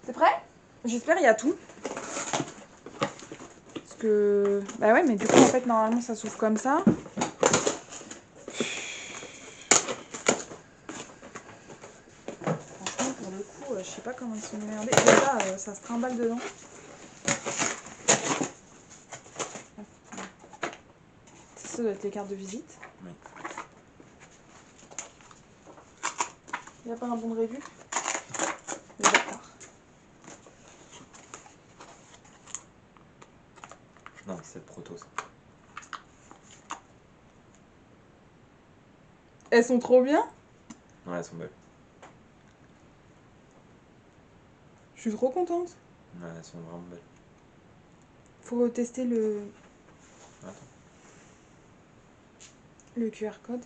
C'est prêt? J'espère, il y a tout. Parce que... Bah ouais, mais du coup, en fait, normalement, ça s'ouvre comme ça. Franchement, pour le coup, je sais pas comment ils sont démerdés. Déjà, ça se trimballe dedans. Ça doit être les cartes de visite. Oui. Il n'y a pas un bon de réduit? Les bâtards. Non, c'est le proto, ça. Elles sont trop bien. Ouais, elles sont belles. Je suis trop contente. Ouais, elles sont vraiment belles. Faut tester le Attends. QR code.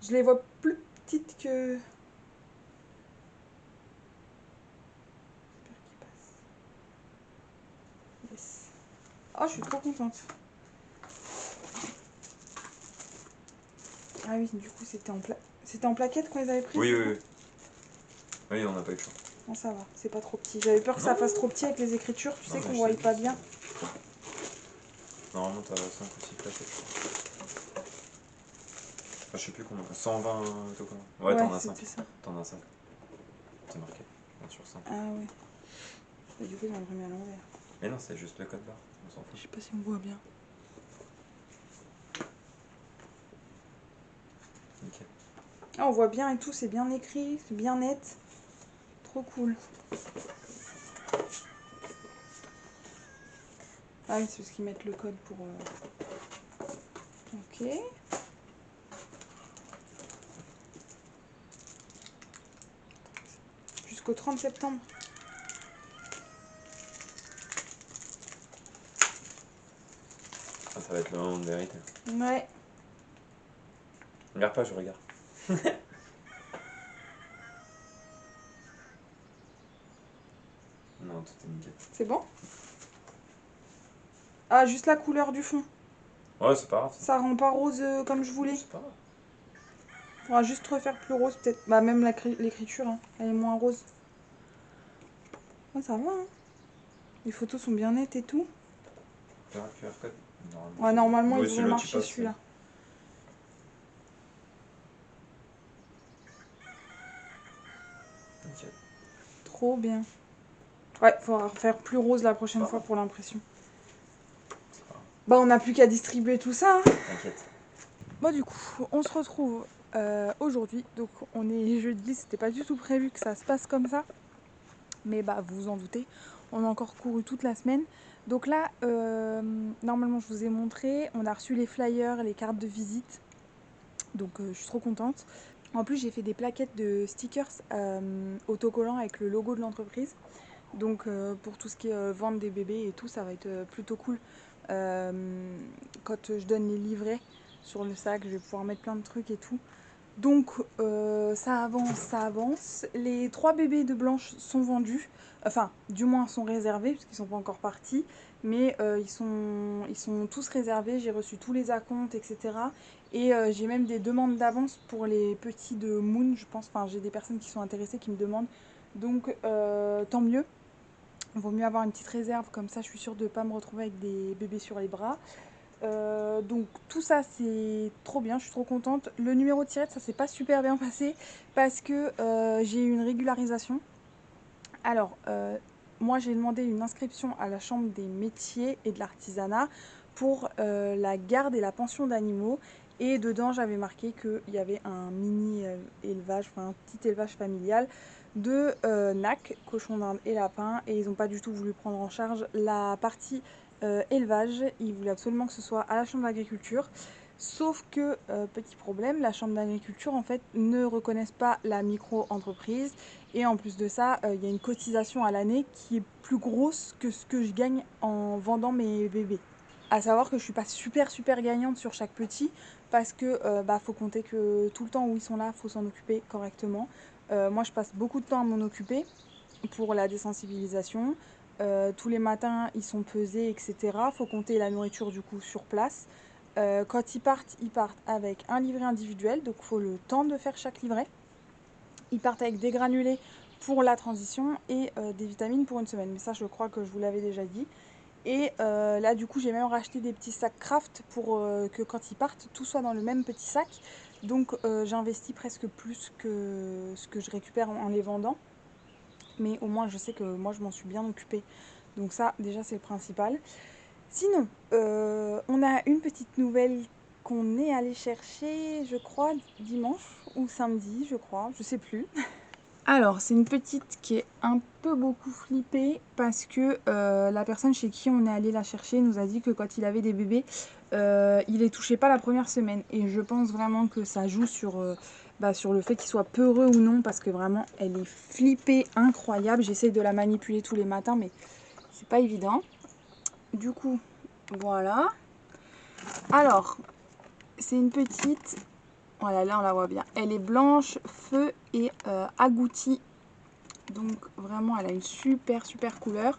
Je les vois plus petites que... J'espère qu'il passe. Yes. Oh, je suis trop contente. Ah oui, du coup, c'était en plaquette qu'on les avait prises? Oui, oui, oui. Oui, on n'a pas eu le choix. Non, ça va, c'est pas trop petit. J'avais peur que ça fasse trop petit avec les écritures, tu sais qu'on voyait pas bien. Normalement, t'as 5 ou 6 plaquettes, je crois. Enfin, je sais plus combien. 120 tokens. Ouais, t'en as 5. T'en as 5. C'est marqué. 1 sur 5. Ah ouais. Et du coup, ils m'ont remis à l'envers. Mais non, c'est juste le code barre. On s'en Je fout. sais pas si on voit bien. Nickel. Ah, on voit bien et tout, c'est bien écrit, c'est bien net. Trop cool. Ah oui, c'est parce qu'ils mettent le code pour... Ok. Jusqu'au 30 septembre. Ah, ça va être le moment de vérité. Ouais. Regarde pas, je regarde. Non, tout est nickel. C'est bon? Ah, juste la couleur du fond. Ouais, c'est pas grave. Ça rend pas rose comme je voulais. C'est pas grave. Faudra juste refaire plus rose peut-être. Bah même l'écriture, hein, elle est moins rose. Oh, ça va, hein. Les photos sont bien nettes et tout. T'as un QR code? Normalement. Ouais, normalement, Oui, il si devrait l'autre y marcher passe, celui-là. Nickel. Trop bien. Ouais, faudra refaire plus rose la prochaine fois pour l'impression. C'est pas grave. Bah on n'a plus qu'à distribuer tout ça, hein. T'inquiète. Bon du coup, on se retrouve aujourd'hui. Donc on est jeudi, c'était pas du tout prévu que ça se passe comme ça. Mais bah vous vous en doutez, on a encore couru toute la semaine. Donc là, normalement je vous ai montré, on a reçu les flyers, les cartes de visite. Donc je suis trop contente. En plus j'ai fait des plaquettes de stickers autocollants avec le logo de l'entreprise. Donc pour tout ce qui est vente des bébés et tout, ça va être plutôt cool. Quand je donne les livrets sur le sac, je vais pouvoir mettre plein de trucs et tout. Donc ça avance, ça avance. Les 3 bébés de Blanche sont vendus. Enfin, du moins sont réservés, parce qu'ils sont pas encore partis. Mais ils sont tous réservés. J'ai reçu tous les acomptes, etc. Et j'ai même des demandes d'avance pour les petits de Moon, je pense. Enfin, j'ai des personnes qui sont intéressées, qui me demandent. Donc tant mieux. Il vaut mieux avoir une petite réserve, comme ça je suis sûre de ne pas me retrouver avec des bébés sur les bras. Donc tout ça c'est trop bien, je suis trop contente. Le numéro de tirette, ça s'est pas super bien passé parce que j'ai eu une régularisation. Alors moi j'ai demandé une inscription à la chambre des métiers et de l'artisanat pour la garde et la pension d'animaux. Et dedans j'avais marqué qu'il y avait un mini élevage, enfin un petit élevage familial de NAC, cochon d'Inde et lapin. Et ils n'ont pas du tout voulu prendre en charge la partie élevage. Ils voulaient absolument que ce soit à la chambre d'agriculture. Sauf que, petit problème, la chambre d'agriculture en fait ne reconnaissent pas la micro-entreprise. Et en plus de ça, il y a une cotisation à l'année qui est plus grosse que ce que je gagne en vendant mes bébés. À savoir que je suis pas super gagnante sur chaque petit parce que faut compter que tout le temps où ils sont là, faut s'en occuper correctement. Moi je passe beaucoup de temps à m'en occuper pour la désensibilisation. Tous les matins ils sont pesés, etc. Faut compter la nourriture du coup sur place. Quand ils partent avec un livret individuel, donc il faut le temps de faire chaque livret. Ils partent avec des granulés pour la transition et des vitamines pour une semaine. Mais ça, je crois que je vous l'avais déjà dit. Et là, du coup, j'ai même racheté des petits sacs craft pour que quand ils partent, tout soit dans le même petit sac. Donc, j'investis presque plus que ce que je récupère en les vendant. Mais au moins, je sais que moi, je m'en suis bien occupée. Donc ça, déjà, c'est le principal. Sinon, on a une petite nouvelle qu'on est allé chercher, je crois, dimanche ou samedi, je crois, je sais plus. Alors, c'est une petite qui est un peu beaucoup flippée parce que la personne chez qui on est allé la chercher nous a dit que quand il avait des bébés, il les touchait pas la première semaine. Et je pense vraiment que ça joue sur le fait qu'il soit peureux ou non, parce que vraiment, elle est flippée, incroyable. J'essaye de la manipuler tous les matins, mais c'est pas évident. Du coup, voilà. Alors, c'est une petite... Voilà, là on la voit bien. Elle est blanche, feu et agoutie. Donc vraiment, elle a une super couleur.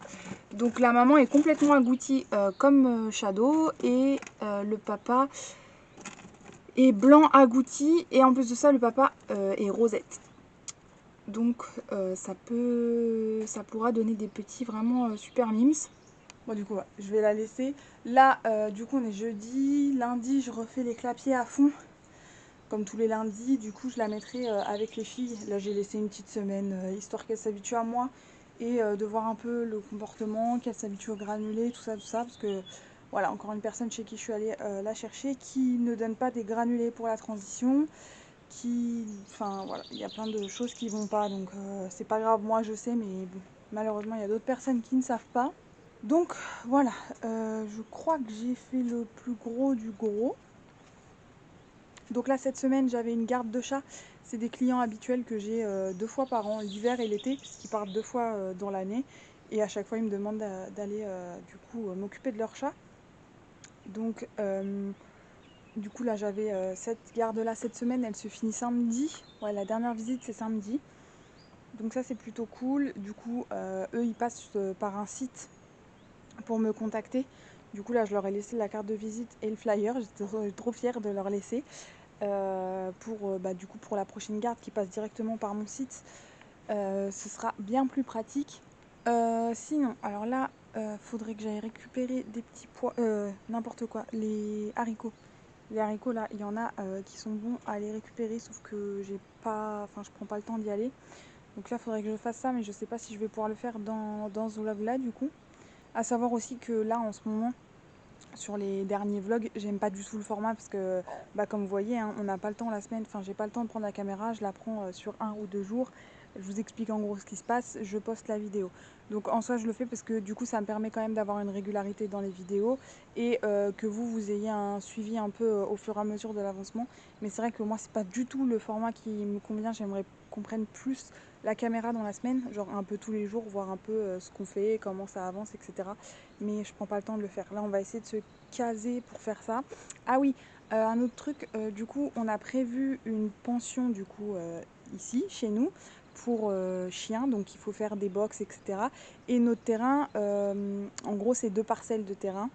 Donc la maman est complètement agoutie comme Shadow. Et le papa est blanc agouti. Et en plus de ça, le papa est rosette. Donc ça pourra donner des petits vraiment super mimes. Bon, du coup, ouais, je vais la laisser. Là, du coup, on est jeudi. Lundi, je refais les clapiers à fond. Comme tous les lundis, du coup, je la mettrai avec les filles. Là, j'ai laissé une petite semaine, histoire qu'elles s'habituent à moi. Et de voir un peu le comportement, qu'elles s'habituent au granulé, tout ça. Parce que, voilà, encore une personne chez qui je suis allée la chercher, qui ne donne pas des granulés pour la transition. Enfin, voilà, il y a plein de choses qui vont pas. Donc, c'est pas grave, moi, je sais, mais bon, malheureusement, il y a d'autres personnes qui ne savent pas. Donc voilà, je crois que j'ai fait le plus gros du gros. Donc là, cette semaine, j'avais une garde de chat. C'est des clients habituels que j'ai 2 fois par an, l'hiver et l'été, puisqu'ils partent 2 fois dans l'année. Et à chaque fois, ils me demandent d'aller du coup m'occuper de leur chat. Donc du coup, là, j'avais cette garde-là cette semaine. Elle se finit samedi. Ouais, la dernière visite, c'est samedi. Donc ça, c'est plutôt cool. Du coup, eux, ils passent par un site pour me contacter. Du coup, là, je leur ai laissé la carte de visite et le flyer. J'étais trop fière de leur laisser. Du coup, pour la prochaine garde qui passe directement par mon site, ce sera bien plus pratique. Sinon, alors là, faudrait que j'aille récupérer des petits pois, n'importe quoi, les haricots. Les haricots là, il y en a qui sont bons à les récupérer, sauf que je prends pas le temps d'y aller. Donc là, faudrait que je fasse ça, mais je sais pas si je vais pouvoir le faire dans ce vlog là du coup. À savoir aussi que là, en ce moment, sur les derniers vlogs, j'aime pas du tout le format parce que, comme vous voyez, hein, on n'a pas le temps la semaine, enfin j'ai pas le temps de prendre la caméra, je la prends sur 1 ou 2 jours, je vous explique en gros ce qui se passe, je poste la vidéo. Donc en soi je le fais parce que du coup ça me permet quand même d'avoir une régularité dans les vidéos et que vous ayez un suivi un peu au fur et à mesure de l'avancement. Mais c'est vrai que moi c'est pas du tout le format qui me convient, j'aimerais qu'on prenne plus la caméra dans la semaine, genre un peu tous les jours, voir un peu ce qu'on fait, comment ça avance, etc. Mais je prends pas le temps de le faire. Là, on va essayer de se caser pour faire ça. Ah oui, un autre truc, du coup, on a prévu une pension, du coup, ici, chez nous, pour chiens, donc il faut faire des box, etc. Et notre terrain, en gros, c'est 2 parcelles de terrain.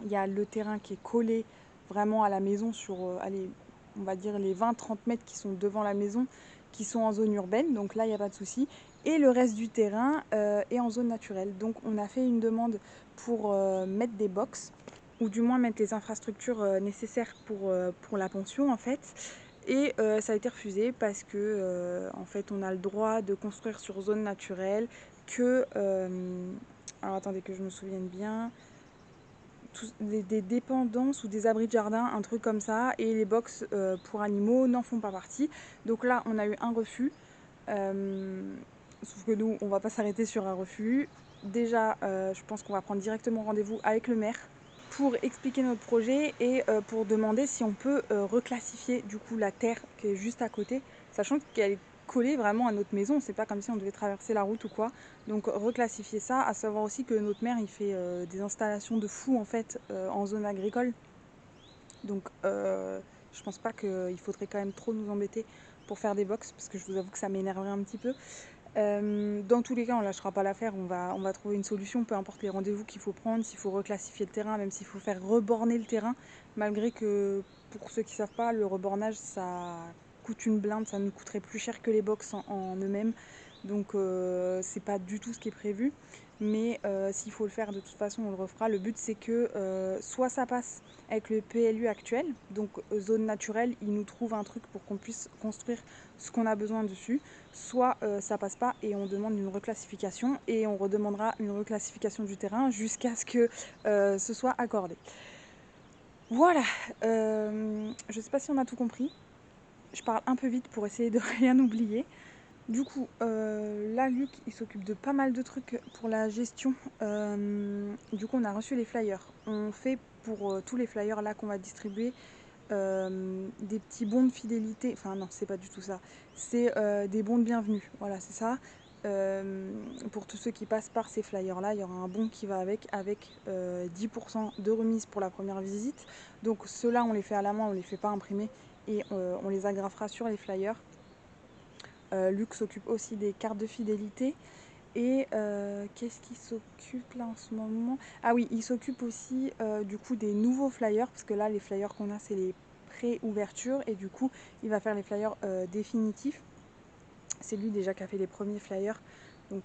Il y a le terrain qui est collé vraiment à la maison sur, allez, on va dire les 20-30 mètres qui sont devant la maison, qui sont en zone urbaine, donc là il n'y a pas de souci. Et le reste du terrain est en zone naturelle. Donc on a fait une demande pour mettre des box, ou du moins mettre les infrastructures nécessaires pour la pension en fait. Et ça a été refusé parce que en fait on a le droit de construire sur zone naturelle que... alors attendez que je me souvienne bien, des dépendances ou des abris de jardin, un truc comme ça, et les box pour animaux n'en font pas partie. Donc là, on a eu un refus, sauf que nous, on va pas s'arrêter sur un refus. Déjà, je pense qu'on va prendre directement rendez-vous avec le maire pour expliquer notre projet et pour demander si on peut reclassifier du coup la terre qui est juste à côté, sachant qu'elle est collée vraiment à notre maison, c'est pas comme si on devait traverser la route ou quoi. Donc reclassifier ça, à savoir aussi que notre maire il fait des installations de fou en fait en zone agricole. Donc je pense pas qu'il faudrait quand même trop nous embêter pour faire des box, parce que je vous avoue que ça m'énerverait un petit peu. Dans tous les cas, on ne lâchera pas l'affaire, on va trouver une solution, peu importe les rendez-vous qu'il faut prendre, s'il faut reclassifier le terrain, même s'il faut faire reborner le terrain, malgré que, pour ceux qui ne savent pas, le rebornage, ça coûte une blinde, ça nous coûterait plus cher que les box en eux-mêmes. Donc c'est pas du tout ce qui est prévu. Mais s'il faut le faire, de toute façon, on le refera. Le but, c'est que soit ça passe avec le PLU actuel, donc zone naturelle, il nous trouve un truc pour qu'on puisse construire ce qu'on a besoin dessus, soit ça passe pas et on demande une reclassification et on redemandera une reclassification du terrain jusqu'à ce que ce soit accordé. Voilà, je sais pas si on a tout compris. Je parle un peu vite pour essayer de rien oublier. Du coup, là, Luc, il s'occupe de pas mal de trucs pour la gestion. Du coup, on a reçu les flyers. On fait pour tous les flyers là qu'on va distribuer des petits bons de fidélité. Enfin, non, c'est pas du tout ça. C'est des bons de bienvenue. Voilà, c'est ça. Pour tous ceux qui passent par ces flyers là, il y aura un bon qui va avec 10% de remise pour la première visite. Donc ceux-là, on les fait à la main, on les fait pas imprimer et on les agrafera sur les flyers. Luc s'occupe aussi des cartes de fidélité. Et qu'est-ce qu'il s'occupe là en ce moment? Ah oui, il s'occupe aussi du coup des nouveaux flyers, parce que là les flyers qu'on a c'est les pré-ouvertures et du coup il va faire les flyers définitifs. C'est lui déjà qui a fait les premiers flyers. Donc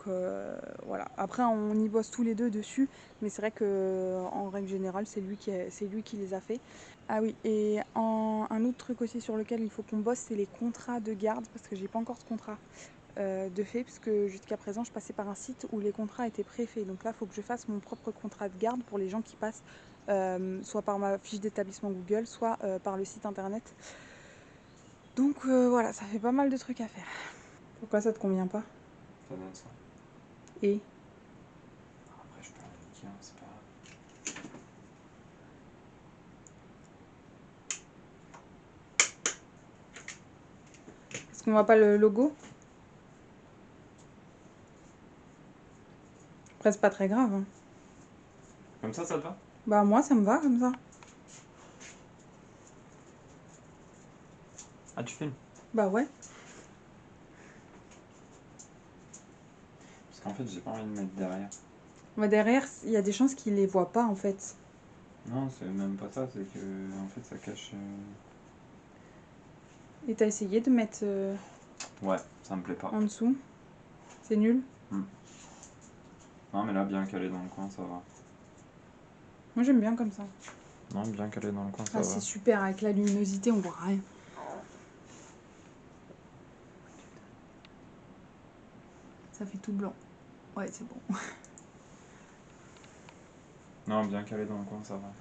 voilà. Après on y bosse tous les deux dessus, mais c'est vrai que en règle générale c'est lui qui les a fait. Ah oui, et un autre truc aussi sur lequel il faut qu'on bosse, c'est les contrats de garde, parce que j'ai pas encore de contrat de fait, puisque jusqu'à présent je passais par un site où les contrats étaient préfaits. Donc là il faut que je fasse mon propre contrat de garde pour les gens qui passent soit par ma fiche d'établissement Google, soit par le site internet. Donc voilà, ça fait pas mal de trucs à faire. Pourquoi ça te convient pas? Ça donne ça. Et Après, je peux rien niquer, hein, c'est pas grave. est-ce qu'on voit pas le logo? Après c'est pas très grave, hein. Comme ça te va? Bah moi ça me va comme ça. Ah, tu filmes? Bah ouais. Parce qu'en fait, j'ai pas envie de mettre derrière. Bah derrière, il y a des chances qu'ils les voient pas en fait. Non, c'est même pas ça, c'est que en fait ça cache. Et t'as essayé de mettre Ouais, ça me plaît pas. en dessous? C'est nul? Non, mais là, bien calé dans le coin, ça va. Moi j'aime bien comme ça. Non, bien calé dans le coin, ça Ah va. c'est super, avec la luminosité on voit rien. Ça fait tout blanc. Ouais, c'est bon. Non, bien calé dans le coin, ça va.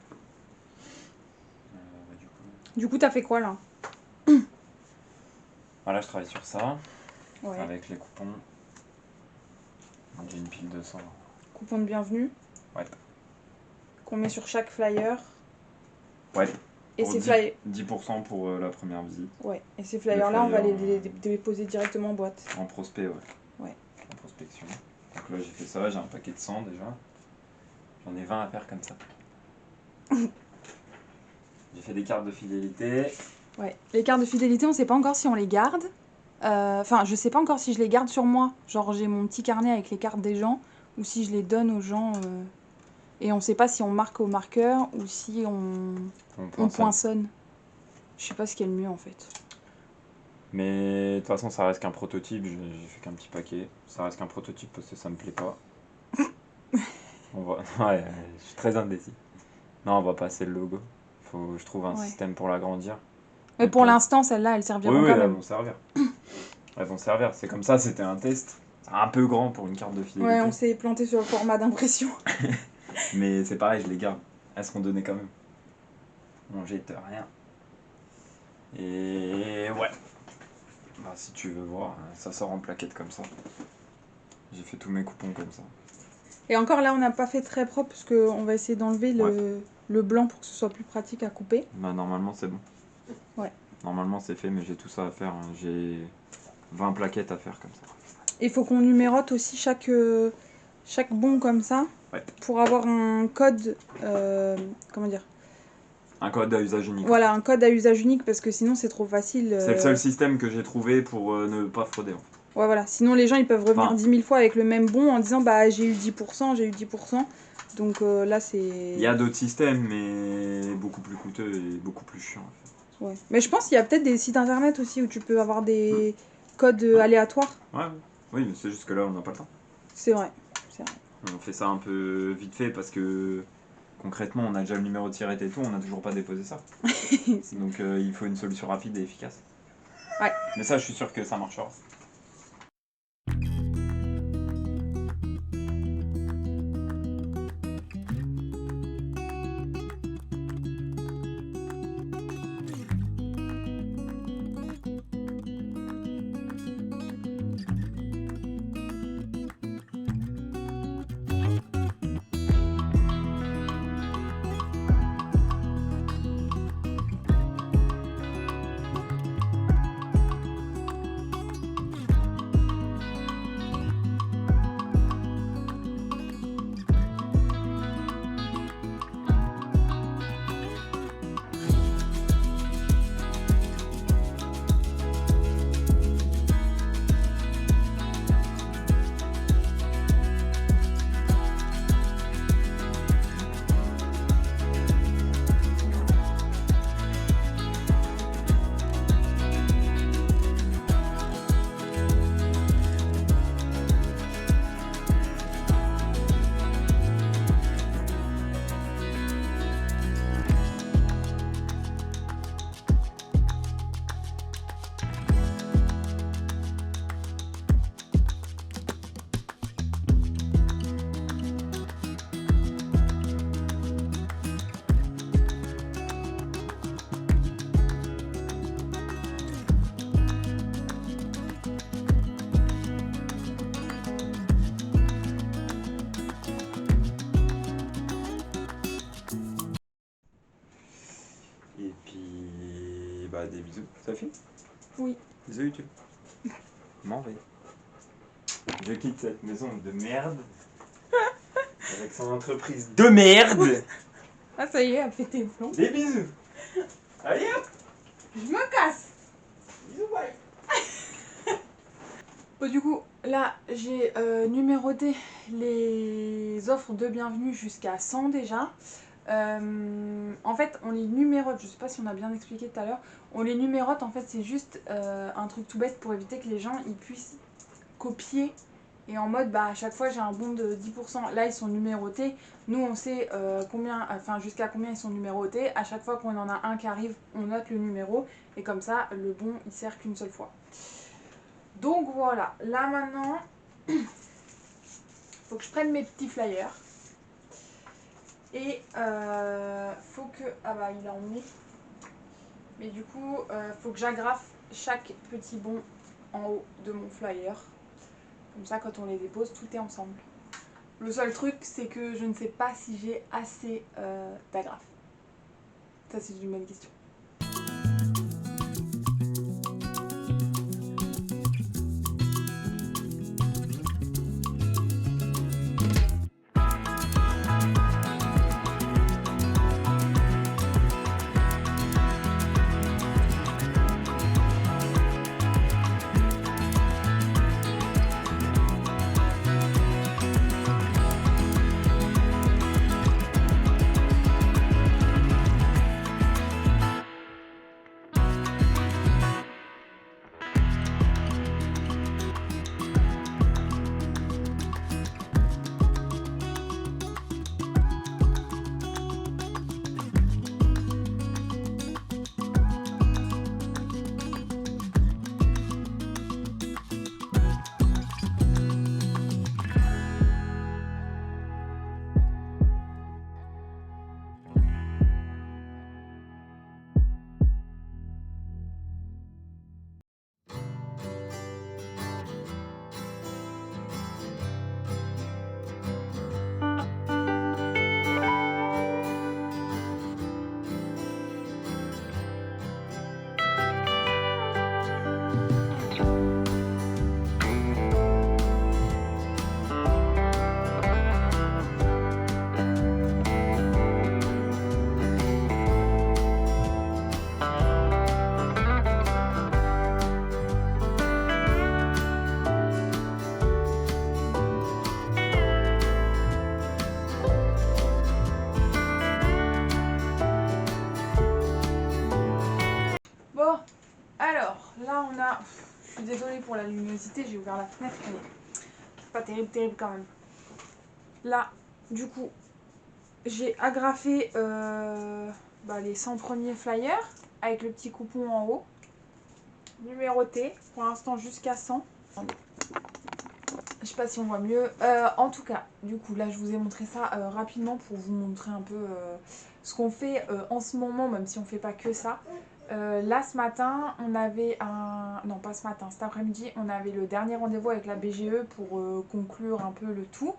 Du coup, t'as fait quoi là? Voilà, je travaille sur ça, Ouais. avec les coupons. J'ai une pile de 100. Coupon de bienvenue. Ouais. Qu'on met sur chaque flyer. Ouais. Et Pour ces flyers. 10% pour la première visite. Ouais. Et ces flyers là, on va les déposer directement en boîte. En prospect, ouais. Ouais. En prospection. Donc là, j'ai fait ça, j'ai un paquet de 100 déjà. J'en ai 20 à faire comme ça. J'ai fait des cartes de fidélité. Ouais. Les cartes de fidélité, on sait pas encore si on les garde. Enfin, je sais pas encore si je les garde sur moi. Genre, j'ai mon petit carnet avec les cartes des gens. Ou si je les donne aux gens. Et on sait pas si on marque au marqueur ou si on poinçonne. Je sais pas ce qui est le mieux en fait. Mais de toute façon, ça reste qu'un prototype. J'ai fait qu'un petit paquet. Ça reste qu'un prototype parce que ça me plaît pas. On va... Ouais, je suis très indécis. Non, on va passer le logo. Faut que je trouve un système pour l'agrandir. Mais pour l'instant, celles-là, elles serviront quand même. Elles vont servir. Elles vont servir. C'est comme ça, c'était un test. C'est un peu grand pour une carte de fidélité. Ouais, on s'est planté sur le format d'impression. Mais c'est pareil, je les garde. Elles seront données quand même. On jette rien. Et ouais. Bah, si tu veux voir, ça sort en plaquette comme ça. J'ai fait tous mes coupons comme ça. Et encore là, on n'a pas fait très propre parce qu'on va essayer d'enlever le blanc pour que ce soit plus pratique à couper. Bah, normalement, c'est bon. Ouais. Normalement, c'est fait, mais j'ai tout ça à faire. J'ai 20 plaquettes à faire comme ça. Et il faut qu'on numérote aussi chaque bon comme ça. Ouais. Pour avoir un code. Comment dire? Un code à usage unique. Voilà, un code à usage unique parce que sinon c'est trop facile. C'est le seul système que j'ai trouvé pour ne pas frauder. En fait. Ouais, voilà. Sinon les gens ils peuvent revenir 10 000 fois avec le même bon en disant bah j'ai eu 10%, j'ai eu 10%. Donc là c'est. Il y a d'autres systèmes, mais beaucoup plus coûteux et beaucoup plus chiant. En fait. Ouais. Mais je pense qu'il y a peut-être des sites internet aussi où tu peux avoir des codes aléatoires. Ouais. Oui, mais c'est juste que là, on n'a pas le temps. C'est vrai, c'est vrai. On fait ça un peu vite fait parce que concrètement, on a déjà le numéro de tirette et tout, on n'a toujours pas déposé ça. Donc il faut une solution rapide et efficace. Ouais. Mais ça, je suis sûr que ça marchera. Et puis, bah, des bisous. Sophie? Oui. Bisous YouTube. M'en vais. Je quitte cette maison de merde. Avec son entreprise de merde. Ah, ça y est, elle fait tes plombs. Des bisous. Allez hop. Je me casse. Bisous, bye. Bon, du coup, là, j'ai numéroté les offres de bienvenue jusqu'à 100 déjà. En fait, on les numérote, je sais pas si on a bien expliqué tout à l'heure, on les numérote, en fait, c'est juste un truc tout bête pour éviter que les gens ils puissent copier et en mode, bah, à chaque fois j'ai un bon de 10%, là ils sont numérotés, nous on sait jusqu'à combien ils sont numérotés, à chaque fois qu'on en a un qui arrive, on note le numéro et comme ça, le bon il sert qu'une seule fois. Donc voilà, là maintenant, faut que je prenne mes petits flyers. Et faut que... Ah bah il a emmené. Mais du coup, faut que j'agrafe chaque petit bon en haut de mon flyer. Comme ça, quand on les dépose, tout est ensemble. Le seul truc, c'est que je ne sais pas si j'ai assez d'agrafes. Ça, c'est une bonne question. pour la luminosité, j'ai ouvert la fenêtre, mais c'est pas terrible quand même. Là, du coup, j'ai agrafé les 100 premiers flyers avec le petit coupon en haut, numéroté, pour l'instant jusqu'à 100. Je sais pas si on voit mieux. En tout cas, du coup, là, je vous ai montré ça rapidement pour vous montrer un peu ce qu'on fait en ce moment, même si on fait pas que ça. Là, ce matin, on avait un... Non, pas ce matin, cet après-midi, on avait le dernier rendez-vous avec la BGE pour conclure un peu le tout.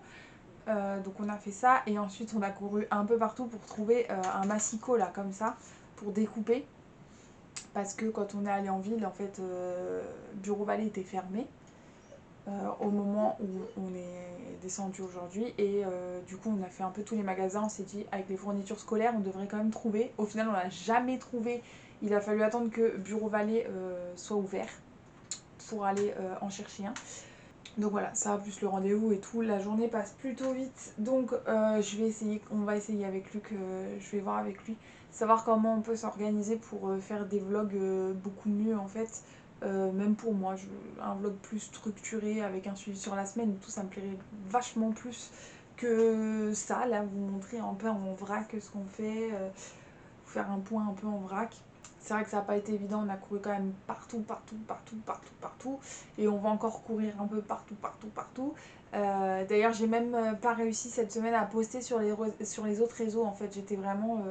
Donc on a fait ça et ensuite on a couru un peu partout pour trouver un massicot là, comme ça, pour découper. Parce que quand on est allé en ville, en fait, Bureau Vallée était fermé. Au moment où on est descendu aujourd'hui et du coup on a fait un peu tous les magasins, on s'est dit avec les fournitures scolaires on devrait quand même trouver. Au final on l'a jamais trouvé, il a fallu attendre que Bureau Vallée soit ouvert pour aller en chercher un. Donc voilà, ça plus le rendez-vous et tout, la journée passe plutôt vite. Donc on va essayer avec Luc, je vais voir avec lui, savoir comment on peut s'organiser pour faire des vlogs beaucoup mieux en fait. Même pour moi, un vlog plus structuré avec un suivi sur la semaine et tout, ça me plairait vachement plus que ça. Là, vous montrer un peu en vrac ce qu'on fait, faire un point un peu en vrac. C'est vrai que ça n'a pas été évident, on a couru quand même partout. Et on va encore courir un peu partout. D'ailleurs, j'ai même pas réussi cette semaine à poster sur les autres réseaux. En fait, j'étais vraiment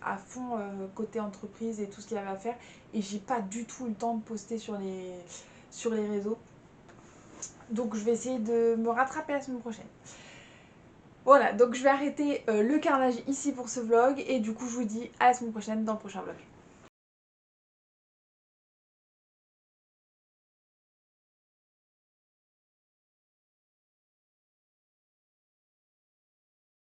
à fond côté entreprise et tout ce qu'il y avait à faire. Et j'ai pas du tout eu le temps de poster sur les réseaux. Donc, je vais essayer de me rattraper la semaine prochaine. Voilà, donc je vais arrêter le carnage ici pour ce vlog. Et du coup, je vous dis à la semaine prochaine dans le prochain vlog.